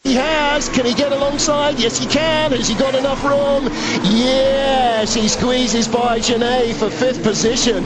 He has. Can he get alongside? Yes, he can. Has he got enough room? Yes, he squeezes by Genet for 5th position.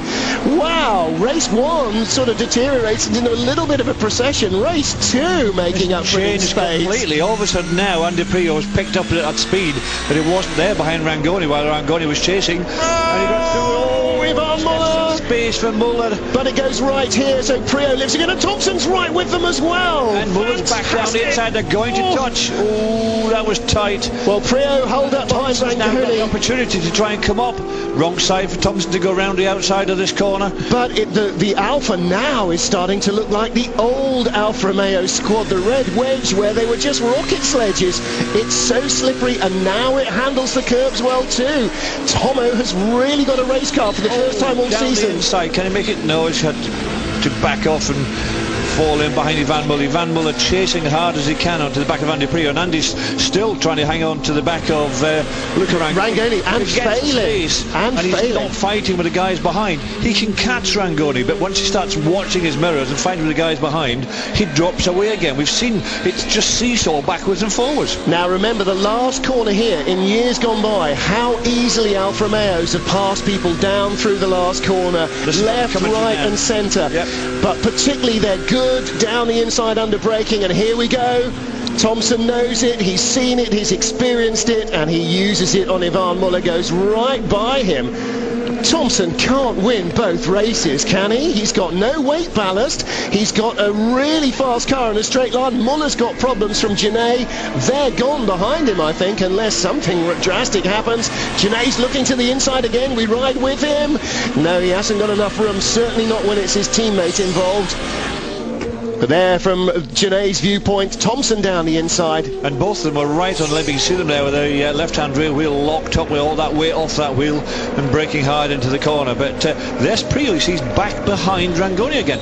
Wow, race 1 sort of deteriorates into a little bit of a procession. Race 2 making up for it in space. Completely. All of a sudden now, Andy Prio has picked up at speed, but it wasn't there behind Rangoni while Rangoni was chasing. And he got through. Ivan Muller. Space for Muller. But it goes right here, so Prio lives again, and Thompson's right with them as well. And Muller's back down the inside. They're going to touch. Oh, that was tight. Well, Prio hold up behind Thompson's now got the opportunity to try and come up. Wrong side for Thompson to go round the outside of this corner. But the Alfa now is starting to look like the old Alfa Romeo squad, the red wedge where they were just rocket sledges. It's so slippery, and now it handles the curbs well too. Tomo has really got a race car for the first time all season. The inside. Can he make it? No, he's had to back off and fall in behind Ivan Muller. Ivan Muller chasing hard as he can onto the back of Andy Prio, and Andy's still trying to hang on to the back of Luca Rangoni, and failing. And he's not fighting with the guys behind. He can catch Rangoni, but once he starts watching his mirrors and fighting with the guys behind, he drops away again. We've seen it's just seesaw backwards and forwards. Now remember the last corner here in years gone by, how easily Alfa Romeos have passed people down through the last corner, left, right and centre. Yep. But particularly they're good down the inside under braking, and here we go. Thompson knows it, he's seen it, he's experienced it, and he uses it on Ivan Muller, goes right by him. Thompson can't win both races, can he? He's got no weight ballast, he's got a really fast car in a straight line. Muller's got problems from Genet. They're gone behind him, I think, unless something drastic happens. Genet's looking to the inside again. We ride with him. No, he hasn't got enough room, certainly not when it's his teammate involved. But there, from Genet's viewpoint, Thompson down the inside. And both of them were right on limp. You can see them there with the left-hand rear wheel locked up with all that weight off that wheel and braking hard into the corner. But there's Prio. He's back behind Rangoni again.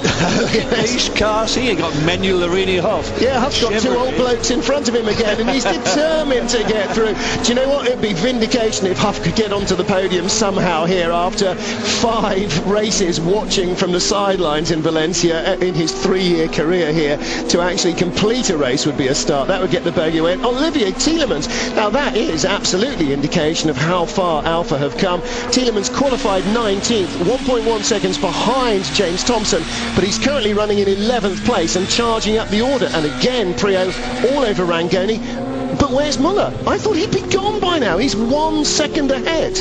Ace car, see, he got Menu Larini Huff. Yeah, Huff's got two old blokes in front of him again, and he's determined to get through. Do you know what? It'd be vindication if Huff could get onto the podium somehow here after 5 races watching from the sidelines in Valencia in his 3-year career here. To actually complete a race would be a start. That would get the bogey win. Olivier Tielemans. Now that is absolutely indication of how far Alfa have come. Tielemans qualified 19th, 1.1 seconds behind James Thompson, but he's currently running in 11th place and charging up the order. And again, Prio all over Rangoni. But where's Muller? I thought he'd be gone by now. He's 1 second ahead.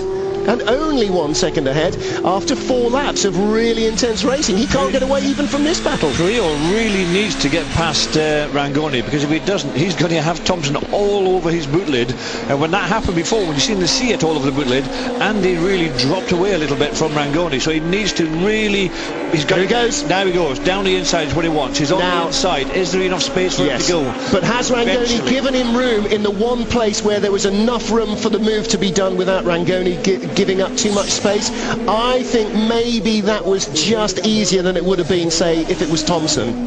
And only 1 second ahead after 4 laps of really intense racing. He can't get away even from this battle. Prio really needs to get past Rangoni, because if he doesn't, he's going to have Thompson all over his boot lid. And when that happened before, when you've seen the Seat all over the boot lid, Andy really dropped away a little bit from Rangoni. So he needs to really... There he goes. Now he goes. Down the inside is what he wants. He's on the inside. Is there enough space for him to go? But has Rangoni given him room in the one place where there was enough room for the move to be done without Rangoni giving up too much space? I think maybe that was just easier than it would have been, say, if it was Thompson.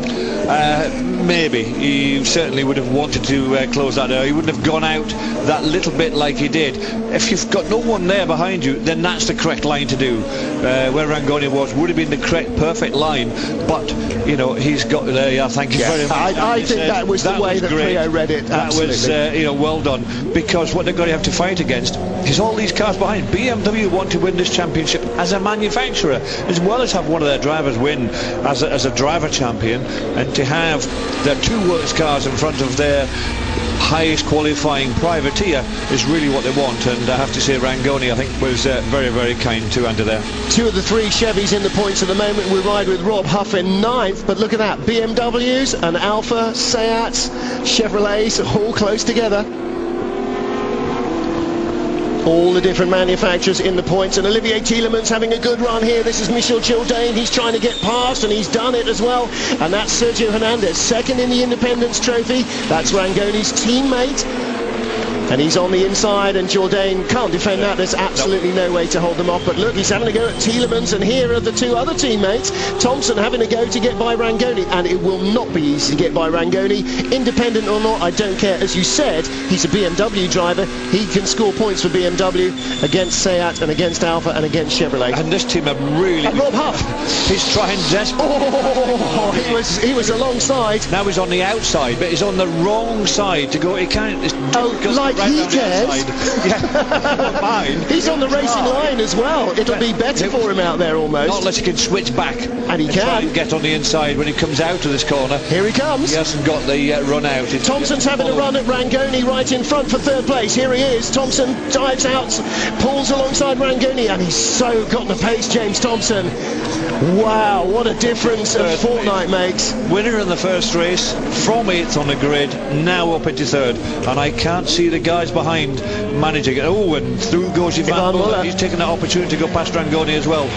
Maybe. He certainly would have wanted to close that out. He wouldn't have gone out that little bit like he did. If you've got no one there behind you, then that's the correct line to do. Where Rangoni was would have been the correct, perfect line. But, you know, he's got there. Yeah, thank you very much. I think that was the way that Prio read it. That was, you know, well done. Because what they're going to have to fight against is all these cars behind. BMW want to win this championship as a manufacturer, as well as have one of their drivers win as a driver champion, and to have their 2 works cars in front of their highest qualifying privateer is really what they want. And I have to say Rangoni, I think, was very, very kind to Andy there. 2 of the 3 Chevys in the points at the moment. We ride with Rob Huff in 9th, but look at that, BMWs and Alfa, Seats, Chevrolets all close together. All the different manufacturers in the points, and Olivier Tielemans having a good run here. This is Michel Gildain. He's trying to get past, and he's done it as well. And that's Sergio Hernandez, second in the Independence Trophy. That's Rangoni's teammate. And he's on the inside, and Jourdain can't defend that. There's absolutely no way to hold them off. But look, he's having a go at Tielemans, and here are the two other teammates. Thompson having a go to get by Rangoni, and it will not be easy to get by Rangoni. Independent or not, I don't care. As you said, he's a BMW driver. He can score points for BMW against Seat and against Alfa and against Chevrolet. And this team have really... And Rob Huff. He's trying desperately. Oh, he was alongside. Now he's on the outside, but he's on the wrong side to go. He can't... Like right he cares. Yeah. Mine. He's on the racing line as well. It'll be better for him out there almost. Not unless he can switch back. And he can. Try and get on the inside when he comes out of this corner. Here he comes. He hasn't got the run out. Thompson's having a run at Rangoni right in front for third place. Here he is. Thompson dives out, pulls alongside Rangoni, and he's so got the pace, James Thompson. Wow, what a difference a fortnight makes. Winner in the first race, from 8th on the grid, now up into 3rd. And I can't see the guys behind managing it. Oh, and through goes Ivan Muller. He's taken that opportunity to go past Rangoni as well.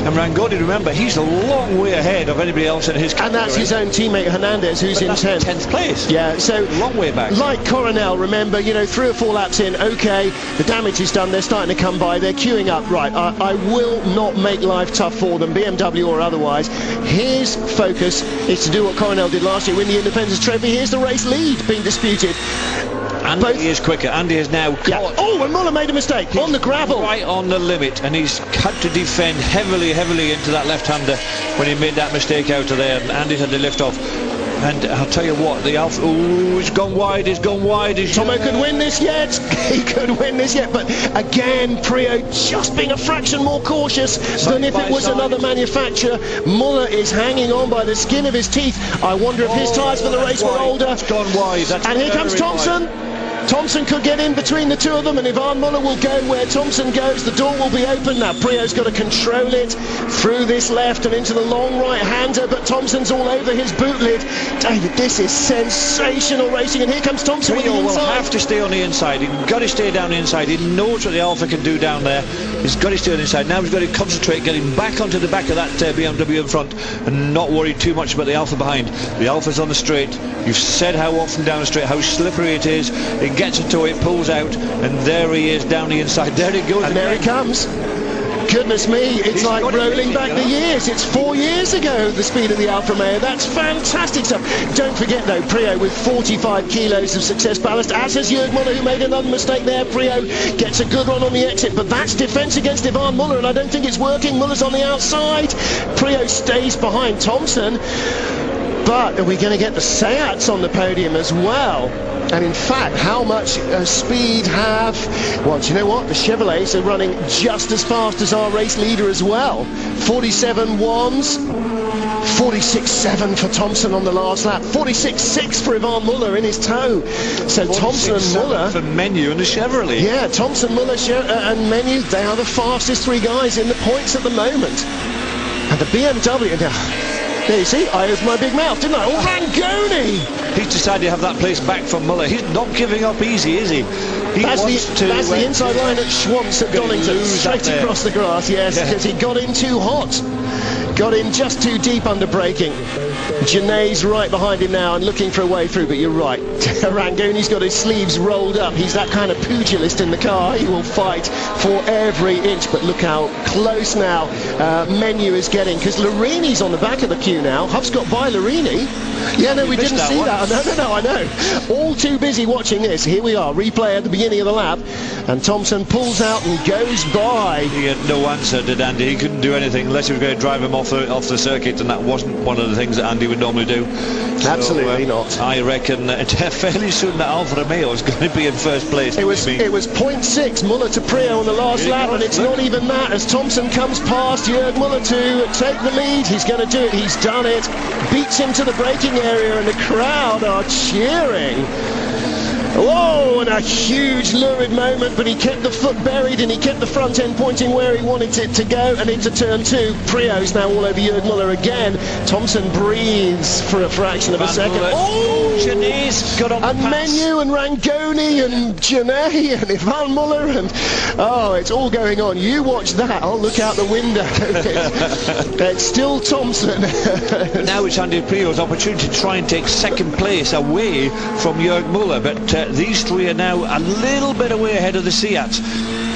And Rangoni, remember, he's a long way ahead of anybody else in his category. And that's his own teammate Hernandez, who's in 10th place. Yeah, so long way back. Like Coronel, remember, you know, 3 or 4 laps in, okay, the damage is done, they're starting to come by, they're queuing up. Right, I will not make life tough for them, BMW or otherwise. His focus is to do what Coronel did last year, win the Independence Trophy. Here's the race lead being disputed. Andy is quicker. Andy is now caught. Yeah. Oh, and Muller made a mistake on the gravel. Right on the limit, and he's had to defend heavily into that left-hander when he made that mistake out of there, and Andy's had to lift off. And I'll tell you what, the Alfa, he's gone wide. Tomo could win this yet. He could win this yet, but again, Prio just being a fraction more cautious than if it was another manufacturer. Muller is hanging on by the skin of his teeth. I wonder if his tyres for the race were older. It's gone wide. And here comes Thompson. Thompson could get in between the two of them, and Ivan Muller will go where Thompson goes. The door will be open. Now Prio's got to control it through this left and into the long right-hander, but Thompson's all over his boot lid. David, this is sensational racing, and here comes Thompson with the inside. Will have to stay on the inside. He's got to stay down the inside. He knows what the Alfa can do down there. He's got to stay on the inside. Now he's got to concentrate, getting back onto the back of that BMW in front, and not worry too much about the Alfa behind. The Alfa's on the straight. You've said how often down the straight, how slippery it is. It gets into it, pulls out, and there he is down the inside. There he goes. And there he comes. Goodness me, it's like rolling back the years. It's 4 years ago, the speed of the Alfa Romeo. That's fantastic stuff. Don't forget, though, Prio with 45 kilos of success ballast, as has Jürg Muller, who made another mistake there. Prio gets a good run on the exit, but that's defence against Ivan Muller, and I don't think it's working. Muller's on the outside. Prio stays behind Thompson. But are we going to get the Seats on the podium as well? And in fact, how much speed have... Well, do you know what? The Chevrolets are running just as fast as our race leader as well. 47.1s, 46.7 for Thompson on the last lap, 46.6 for Ivan Muller in his tow. So Thompson and Muller... for Menu and the Chevrolet. Yeah, Thompson, Muller and Menu, they are the fastest 3 guys in the points at the moment. And the BMW... Now, there you see, I opened my big mouth, didn't I? Oh, Rangoni! He's decided to have that place back from Muller. He's not giving up easy, is he? That's the inside line at Schwantz at Donington, straight across the grass, yes, because he got in too hot. Got in just too deep under braking. Janae's right behind him now and looking for a way through, but you're right. Rangoni's got his sleeves rolled up. He's that kind of pugilist in the car. He will fight for every inch, but look how close now Menu is getting, because Laurini's on the back of the queue now. Huff's got by Laurini. Yeah, no, we didn't see that. No, I know. All too busy watching this. Here we are, replay at the beginning of the lap, and Thompson pulls out and goes by. He had no answer, did Andy? He couldn't do anything unless he was going to drive him off the circuit, and that wasn't one of the things that Andy would normally do. Absolutely not. I reckon fairly soon that Alfa Romeo is going to be in first place. It was 0.6 Muller to Prio on the last lap, and it's not even that as Thompson comes past Jürg Muller to take the lead. He's going to do it. He's done it. Beats him to the braking area, and the crowd are cheering. Whoa, and a huge lurid moment, but he kept the foot buried and he kept the front end pointing where he wanted it to go, and into turn 2. Prio's now all over Jürg Muller again. Thompson breathes for a fraction of a second. Oh, Janae's got on the pass. Menu and Rangoni and Janae and Ivan Muller, and oh, it's all going on. You watch that. I'll look out the window. It's still Thompson. Now it's Andy Prio's opportunity to try and take second place away from Jürg Muller, but these 3 are now now a little bit away ahead of the Seat.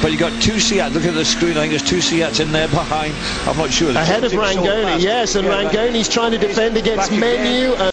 But you got two Seats. Look at the screen. I think there's two Seats in there behind. I'm not sure. Ahead of Rangoni, yes, and Rangoni's trying to defend against Menu.